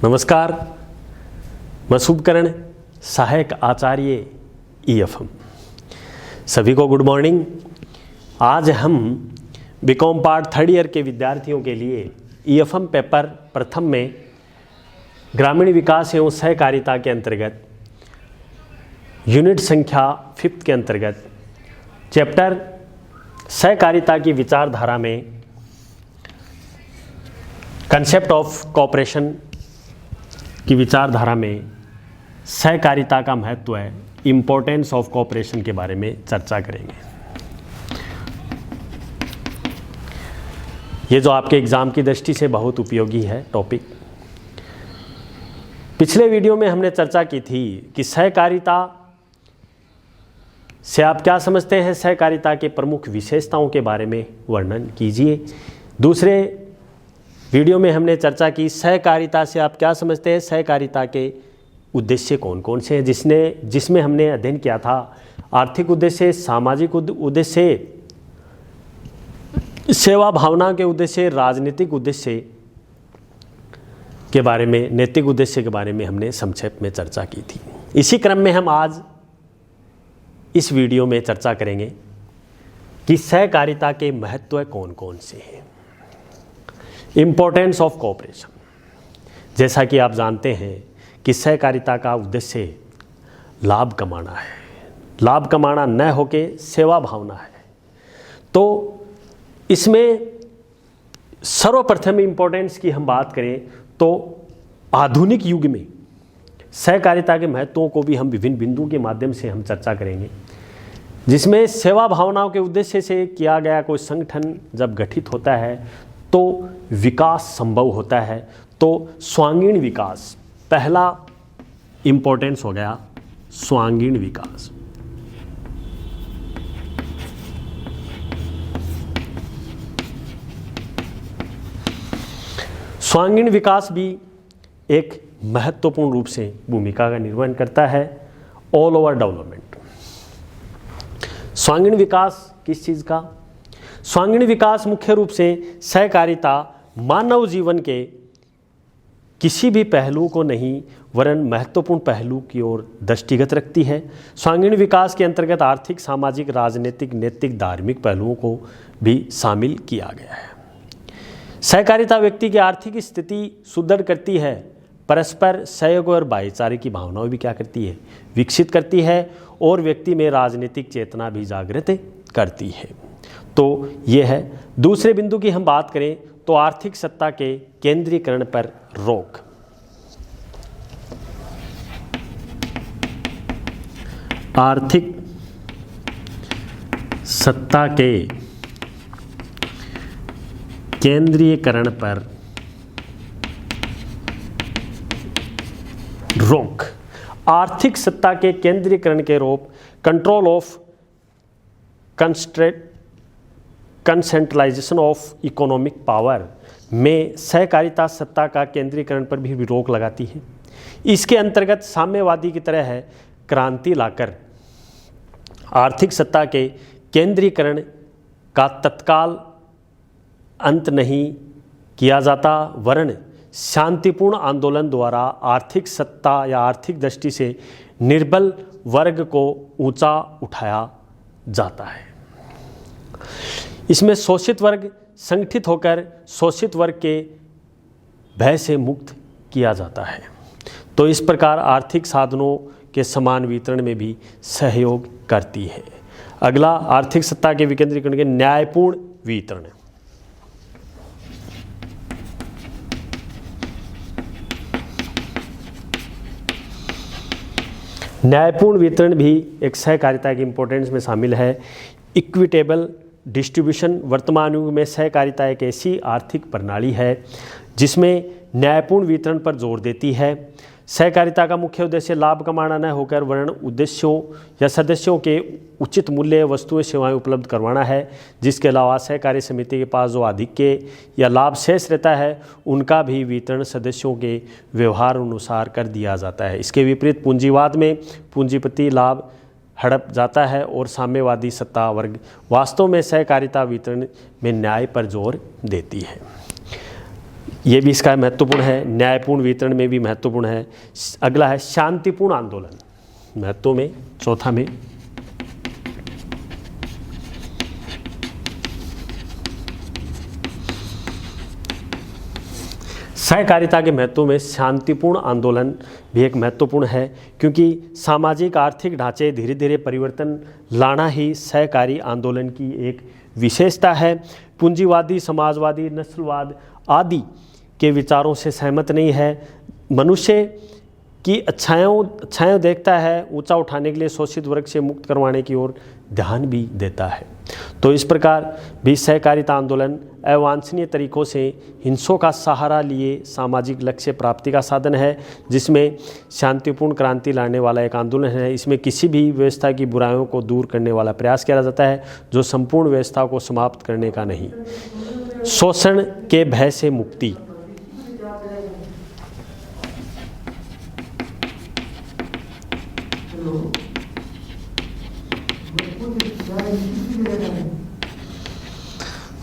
नमस्कार, मैं शुभकरण, सहायक आचार्य EFM। सभी को गुड मॉर्निंग। आज हम बीकॉम पार्ट थर्ड ईयर के विद्यार्थियों के लिए EFM पेपर प्रथम में ग्रामीण विकास एवं सहकारिता के अंतर्गत यूनिट संख्या 5 के अंतर्गत चैप्टर सहकारिता की विचारधारा में कंसेप्ट ऑफ कोऑपरेशन की विचारधारा में सहकारिता का महत्व है, इम्पोर्टेंस ऑफ कोऑपरेशन के बारे में चर्चा करेंगे। ये जो आपके एग्ज़ाम की दृष्टि से बहुत उपयोगी है टॉपिक। पिछले वीडियो में हमने चर्चा की थी कि सहकारिता से आप क्या समझते हैं, सहकारिता के प्रमुख विशेषताओं के बारे में वर्णन कीजिए। दूसरे वीडियो में हमने चर्चा की सहकारिता से आप क्या समझते हैं, सहकारिता के उद्देश्य कौन कौन से हैं, जिसमें हमने अध्ययन किया था आर्थिक उद्देश्य, सामाजिक उद्देश्य, सेवा भावना के उद्देश्य, राजनीतिक उद्देश्य के बारे में, नैतिक उद्देश्य के बारे में हमने संक्षेप में चर्चा की थी। इसी क्रम में हम आज इस वीडियो में चर्चा करेंगे कि सहकारिता के महत्व कौन कौन से हैं। इम्पोर्टेंस ऑफ कोऑपरेशन, जैसा कि आप जानते हैं कि सहकारिता का उद्देश्य लाभ कमाना है, लाभ कमाना न होके सेवा भावना है। तो इसमें सर्वप्रथम इम्पोर्टेंस की हम बात करें तो आधुनिक युग में सहकारिता के महत्वों को भी हम विभिन्न बिंदुओं के माध्यम से हम चर्चा करेंगे, जिसमें सेवा भावनाओं के उद्देश्य से किया गया कोई संगठन जब गठित होता है तो विकास संभव होता है। तो स्वांगीण विकास पहला इंपॉर्टेंस हो गया, स्वांगीण विकास। स्वांगीण विकास भी एक महत्वपूर्ण रूप से भूमिका का निर्वहन करता है ऑल ओवर डेवलपमेंट। स्वांगीण विकास किस चीज़ का? स्वांगीण विकास मुख्य रूप से सहकारिता मानव जीवन के किसी भी पहलू को नहीं वरन महत्वपूर्ण पहलू की ओर दृष्टिगत रखती है। स्वांगीण विकास के अंतर्गत आर्थिक, सामाजिक, राजनीतिक, नैतिक, धार्मिक पहलुओं को भी शामिल किया गया है। सहकारिता व्यक्ति की आर्थिक स्थिति सुदृढ़ करती है, परस्पर सहयोग और भाईचारे की भावनाएं भी क्या करती है, विकसित करती है, और व्यक्ति में राजनीतिक चेतना भी जागृत करती है। तो ये है। दूसरे बिंदु की हम बात करें तो आर्थिक सत्ता के केंद्रीकरण पर रोक। आर्थिक सत्ता के केंद्रीकरण पर रोक। आर्थिक सत्ता के केंद्रीकरण के रोक, control of concentralisation of economic power में सहकारिता सत्ता का केंद्रीकरण पर भी रोक लगाती है। इसके अंतर्गत साम्यवादी की तरह है क्रांति लाकर आर्थिक सत्ता के केंद्रीकरण का तत्काल अंत नहीं किया जाता, वरन शांतिपूर्ण आंदोलन द्वारा आर्थिक सत्ता या आर्थिक दृष्टि से निर्बल वर्ग को ऊंचा उठाया जाता है। इसमें शोषित वर्ग संगठित होकर शोषित वर्ग के भय से मुक्त किया जाता है। तो इस प्रकार आर्थिक साधनों के समान वितरण में भी सहयोग करती है। अगला, आर्थिक सत्ता के विकेंद्रीकरण के न्यायपूर्ण वितरण। न्यायपूर्ण वितरण भी एक सहकारिता की इंपॉर्टेंस में शामिल है। इक्विटेबल डिस्ट्रीब्यूशन, वर्तमान युग में सहकारिता एक ऐसी आर्थिक प्रणाली है जिसमें न्यायपूर्ण वितरण पर जोर देती है। सहकारिता का मुख्य उद्देश्य लाभ कमाना न होकर वरन उद्देश्यों या सदस्यों के उचित मूल्य, वस्तुएं, सेवाएं उपलब्ध करवाना है। जिसके अलावा सहकारी समिति के पास जो आधिक्य या लाभ शेष रहता है उनका भी वितरण सदस्यों के व्यवहार अनुसार कर दिया जाता है। इसके विपरीत पूंजीवाद में पूंजीपति लाभ हड़प जाता है और साम्यवादी सत्ता वर्ग वास्तव में सहकारिता वितरण में न्याय पर जोर देती है। ये भी इसका महत्वपूर्ण है। न्यायपूर्ण वितरण में भी महत्वपूर्ण है। अगला है शांतिपूर्ण आंदोलन, महत्व में चौथा में सहकारिता के महत्व में शांतिपूर्ण आंदोलन भी एक महत्वपूर्ण है, क्योंकि सामाजिक आर्थिक ढांचे धीरे धीरे परिवर्तन लाना ही सहकारी आंदोलन की एक विशेषता है। पूंजीवादी, समाजवादी, नस्लवाद आदि के विचारों से सहमत नहीं है। मनुष्य की अच्छाइयों देखता है, ऊंचा उठाने के लिए शोषित वर्ग से मुक्त करवाने की ओर ध्यान भी देता है। तो इस प्रकार भी सहकारिता आंदोलन अवांछनीय तरीकों से हिंसों का सहारा लिए सामाजिक लक्ष्य प्राप्ति का साधन है, जिसमें शांतिपूर्ण क्रांति लाने वाला एक आंदोलन है। इसमें किसी भी व्यवस्था की बुराइयों को दूर करने वाला प्रयास किया जाता है, जो संपूर्ण व्यवस्था को समाप्त करने का नहीं। शोषण के भय से मुक्ति,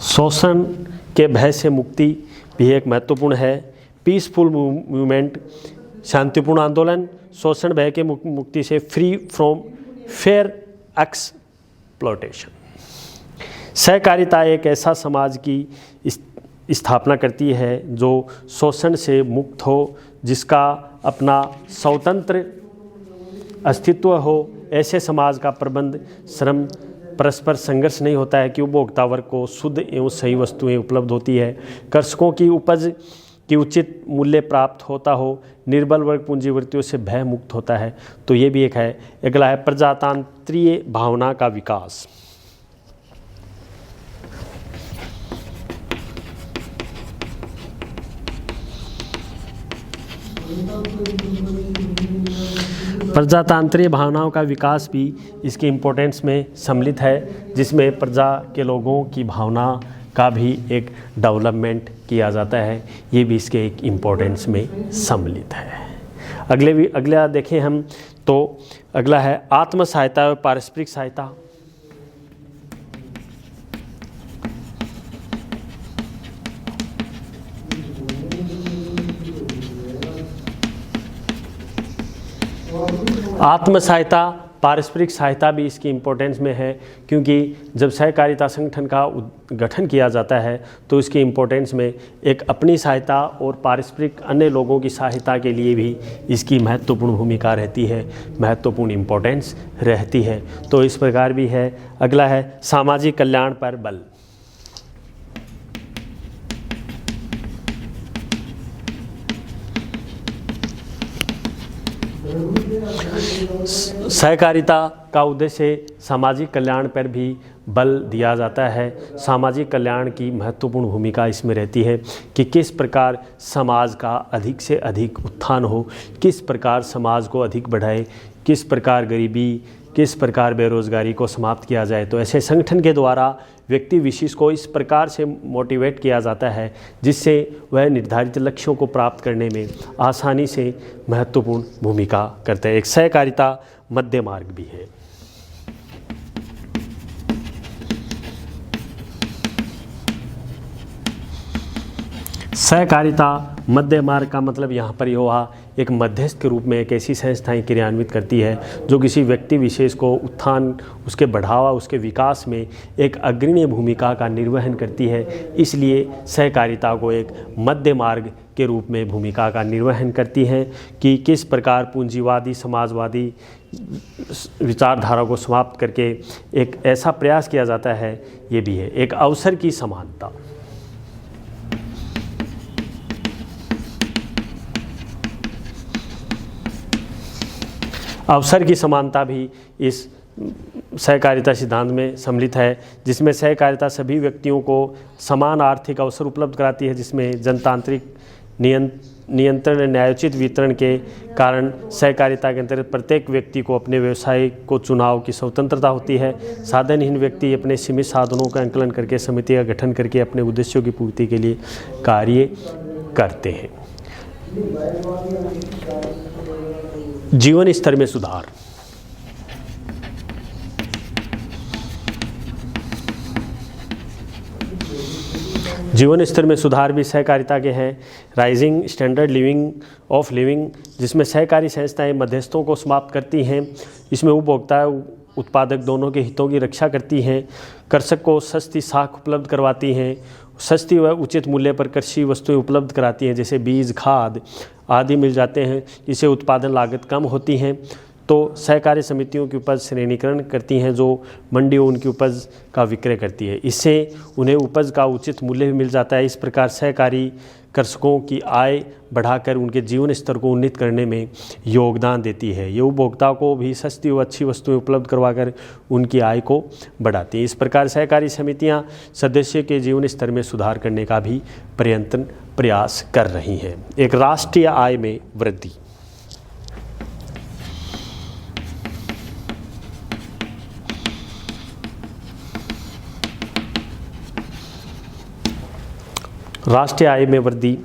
शोषण के भय से मुक्ति भी एक महत्वपूर्ण है। पीसफुल मूवमेंट, शांतिपूर्ण आंदोलन शोषण भय के मुक्ति से फ्री फ्रॉम फेयर एक्सप्लॉयटेशन। सहकारिता एक ऐसा समाज की स्थापना करती है जो शोषण से मुक्त हो, जिसका अपना स्वतंत्र अस्तित्व हो। ऐसे समाज का प्रबंध श्रम परस्पर संघर्ष नहीं होता है कि उपभोक्ता वर्ग को शुद्ध एवं सही वस्तुएं उपलब्ध होती है, कृषकों की उपज की उचित मूल्य प्राप्त होता हो, निर्बल वर्ग पूंजीवृत्तियों से भय मुक्त होता है। तो ये भी एक है। अगला है प्रजातांत्रिक भावना का विकास। प्रजातांत्रिक भावनाओं का विकास भी इसके इम्पोर्टेंस में सम्मिलित है, जिसमें प्रजा के लोगों की भावना का भी एक डेवलपमेंट किया जाता है। ये भी इसके एक इम्पोर्टेंस में सम्मिलित है। अगला देखें हम तो अगला है आत्म सहायता और पारस्परिक सहायता। आत्म सहायता, पारस्परिक सहायता भी इसकी इम्पोर्टेंस में है, क्योंकि जब सहकारिता संगठन का गठन किया जाता है तो इसकी इम्पोर्टेंस में एक अपनी सहायता और पारस्परिक अन्य लोगों की सहायता के लिए भी इसकी महत्वपूर्ण भूमिका रहती है, महत्वपूर्ण इम्पोर्टेंस रहती है। तो इस प्रकार भी है। अगला है सामाजिक कल्याण पर बल। सहकारिता का उद्देश्य सामाजिक कल्याण पर भी बल दिया जाता है। सामाजिक कल्याण की महत्वपूर्ण भूमिका इसमें रहती है कि किस प्रकार समाज का अधिक से अधिक उत्थान हो, किस प्रकार समाज को अधिक बढ़ाए, किस प्रकार गरीबी, किस प्रकार बेरोजगारी को समाप्त किया जाए। तो ऐसे संगठन के द्वारा व्यक्ति विशेष को इस प्रकार से मोटिवेट किया जाता है, जिससे वह निर्धारित लक्ष्यों को प्राप्त करने में आसानी से महत्वपूर्ण भूमिका करता है। एक सहकारिता मध्य मार्ग भी है। सहकारिता मध्य मार्ग का मतलब यहाँ पर यह हुआ एक मध्यस्थ के रूप में एक ऐसी संस्थाएं क्रियान्वित करती है जो किसी व्यक्ति विशेष को उत्थान, उसके बढ़ावा, उसके विकास में एक अग्रणी भूमिका का निर्वहन करती है। इसलिए सहकारिता को एक मध्य मार्ग के रूप में भूमिका का निर्वहन करती है कि किस प्रकार पूंजीवादी, समाजवादी विचारधारा को समाप्त करके एक ऐसा प्रयास किया जाता है। ये भी है एक अवसर की समानता। अवसर की समानता भी इस सहकारिता सिद्धांत में सम्मिलित है, जिसमें सहकारिता सभी व्यक्तियों को समान आर्थिक अवसर उपलब्ध कराती है, जिसमें जनतांत्रिक नियंत्रण न्यायोचित वितरण के कारण सहकारिता के अंतर्गत प्रत्येक व्यक्ति को अपने व्यवसाय को चुनाव की स्वतंत्रता होती है। साधनहीन व्यक्ति अपने सीमित साधनों का आंकलन करके समिति का गठन करके अपने उद्देश्यों की पूर्ति के लिए कार्य करते हैं। जीवन स्तर में सुधार। जीवन स्तर में सुधार भी सहकारिता के हैं। राइजिंग स्टैंडर्ड ऑफ लिविंग, जिसमें सहकारी संस्थाएं मध्यस्थों को समाप्त करती हैं। इसमें उपभोक्ता उत्पादक दोनों के हितों की रक्षा करती हैं। कृषक को सस्ती साख उपलब्ध करवाती हैं। सस्ती व उचित मूल्य पर कृषि वस्तुएं उपलब्ध कराती हैं, जैसे बीज, खाद आदि मिल जाते हैं। इससे उत्पादन लागत कम होती हैं। तो सहकारी समितियों की उपज श्रेणीकरण करती हैं, जो मंडी उनकी उपज का विक्रय करती है। इससे उन्हें उपज का उचित मूल्य भी मिल जाता है। इस प्रकार सहकारी कृषकों की आय बढ़ाकर उनके जीवन स्तर को उन्नत करने में योगदान देती है। ये उपभोक्ताओं को भी सस्ती व अच्छी वस्तुएं उपलब्ध करवाकर उनकी आय को बढ़ाती है। इस प्रकार सहकारी समितियां सदस्य के जीवन स्तर में सुधार करने का भी प्रयास कर रही हैं। एक राष्ट्रीय आय में वृद्धि। राष्ट्रीय आय में वृद्धि,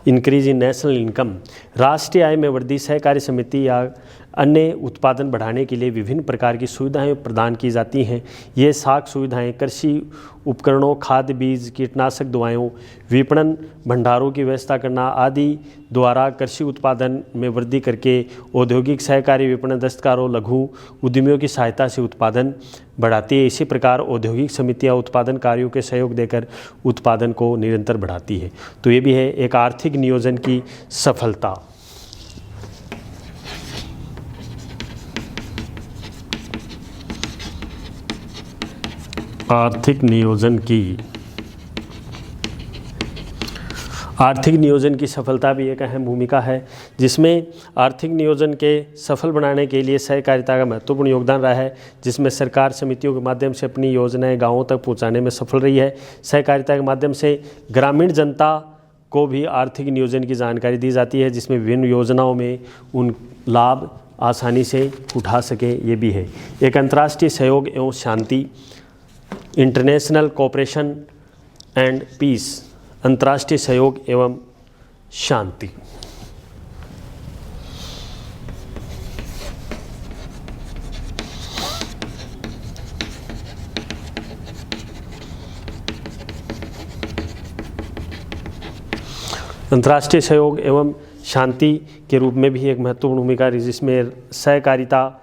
इंक्रीज इन नेशनल इनकम। राष्ट्रीय आय में वृद्धि सहकारी समिति या अन्य उत्पादन बढ़ाने के लिए विभिन्न प्रकार की सुविधाएं प्रदान की जाती हैं। ये साख सुविधाएं कृषि उपकरणों, खाद्य, बीज, कीटनाशक दवाओं, विपणन भंडारों की व्यवस्था करना आदि द्वारा कृषि उत्पादन में वृद्धि करके औद्योगिक, सहकारी, विपणन, दस्तकारों, लघु उद्यमियों की सहायता से उत्पादन बढ़ाती है। इसी प्रकार औद्योगिक समितियां उत्पादन कार्यों के सहयोग देकर उत्पादन को निरंतर बढ़ाती है। तो ये भी है एक आर्थिक नियोजन की सफलता। आर्थिक नियोजन की सफलता भी एक अहम भूमिका है, जिसमें आर्थिक नियोजन के सफल बनाने के लिए सहकारिता का महत्वपूर्ण योगदान रहा है, जिसमें सरकार समितियों के माध्यम से अपनी योजनाएं गांवों तक पहुंचाने में सफल रही है। सहकारिता के माध्यम से ग्रामीण जनता को भी आर्थिक नियोजन की जानकारी दी जाती है, जिसमें विभिन्न योजनाओं में उन लाभ आसानी से उठा सके। ये भी है एक अंतर्राष्ट्रीय सहयोग एवं शांति, इंटरनेशनल कोऑपरेशन एंड पीस, अंतर्राष्ट्रीय सहयोग एवं शांति। अंतर्राष्ट्रीय सहयोग एवं शांति के रूप में भी एक महत्वपूर्ण भूमिका, जिसमें सहकारिता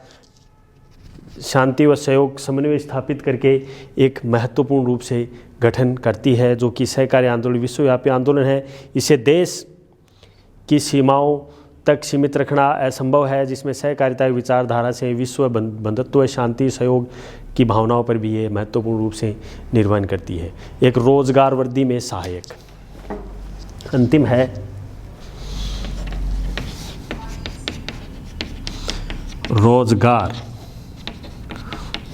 शांति व सहयोग समन्वय स्थापित करके एक महत्वपूर्ण रूप से गठन करती है, जो कि सहकारी आंदोलन विश्वव्यापी आंदोलन है। इसे देश की सीमाओं तक सीमित रखना असंभव है, जिसमें सहकारिता की विचारधारा से विश्व बंधुत्व, शांति, सहयोग की भावनाओं पर भी ये महत्वपूर्ण रूप से निर्वहन करती है। एक रोजगार वृद्धि में सहायक। अंतिम है रोजगार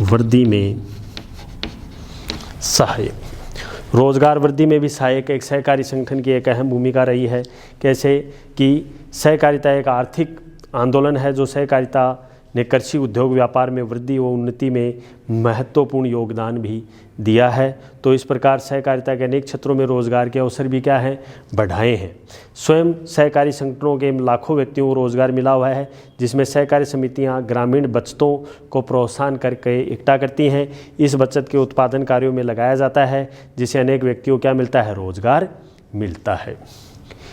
वृद्धि में सहायक। रोजगार वृद्धि में भी सहायक एक सहकारी संगठन की एक अहम भूमिका रही है। कैसे कि सहकारिता एक आर्थिक आंदोलन है, जो सहकारिता ने कृषि, उद्योग, व्यापार में वृद्धि व उन्नति में महत्वपूर्ण योगदान भी दिया है। तो इस प्रकार सहकारिता के अनेक क्षेत्रों में रोजगार के अवसर भी क्या है, बढ़ाए हैं। स्वयं सहकारी संगठनों के लाखों व्यक्तियों को रोजगार मिला हुआ है, जिसमें सहकारी समितियां ग्रामीण बचतों को प्रोत्साहन करके इकट्ठा करती हैं। इस बचत के उत्पादन कार्यों में लगाया जाता है, जिससे अनेक व्यक्तियों को क्या मिलता है, रोजगार मिलता है।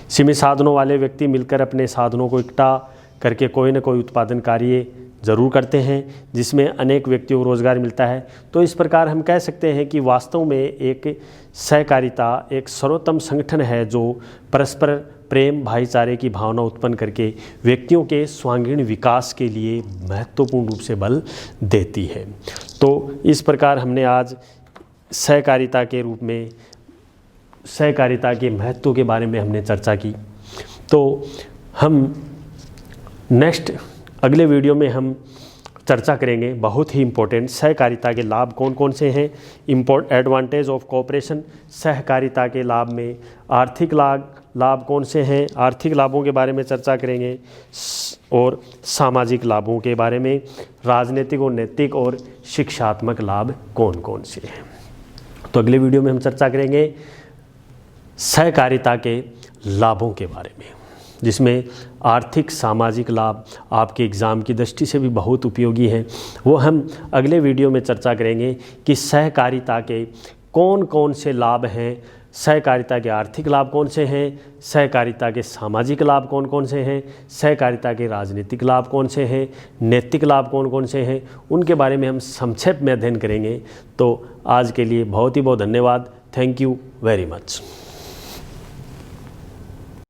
सीमित साधनों वाले व्यक्ति मिलकर अपने साधनों को इकट्ठा करके कोई न कोई उत्पादन कार्य ज़रूर करते हैं, जिसमें अनेक व्यक्तियों को रोज़गार मिलता है। तो इस प्रकार हम कह सकते हैं कि वास्तव में एक सहकारिता एक सर्वोत्तम संगठन है, जो परस्पर प्रेम, भाईचारे की भावना उत्पन्न करके व्यक्तियों के सर्वांगीण विकास के लिए महत्वपूर्ण रूप से बल देती है। तो इस प्रकार हमने आज सहकारिता के रूप में सहकारिता के महत्व के बारे में हमने चर्चा की। तो हम नेक्स्ट अगले वीडियो में हम चर्चा करेंगे बहुत ही इम्पोर्टेंट सहकारिता के लाभ कौन कौन से हैं, एडवांटेज ऑफ कोऑपरेशन। सहकारिता के लाभ में आर्थिक लाभ कौन से हैं, आर्थिक लाभों के बारे में चर्चा करेंगे, और सामाजिक लाभों के बारे में, राजनीतिक और नैतिक और शिक्षात्मक लाभ कौन कौन से हैं। तो अगले वीडियो में हम चर्चा करेंगे सहकारिता के लाभों के बारे में, जिसमें आर्थिक, सामाजिक लाभ आपके एग्ज़ाम की दृष्टि से भी बहुत उपयोगी हैं। वो हम अगले वीडियो में चर्चा करेंगे कि सहकारिता के कौन कौन से लाभ हैं सहकारिता के आर्थिक लाभ कौन से हैं, सहकारिता के सामाजिक लाभ कौन कौन से हैं, सहकारिता के राजनीतिक लाभ कौन से हैं, नैतिक लाभ कौन कौन से हैं, उनके बारे में हम संक्षेप में अध्ययन करेंगे। तो आज के लिए बहुत ही बहुत धन्यवाद। Thank you very much.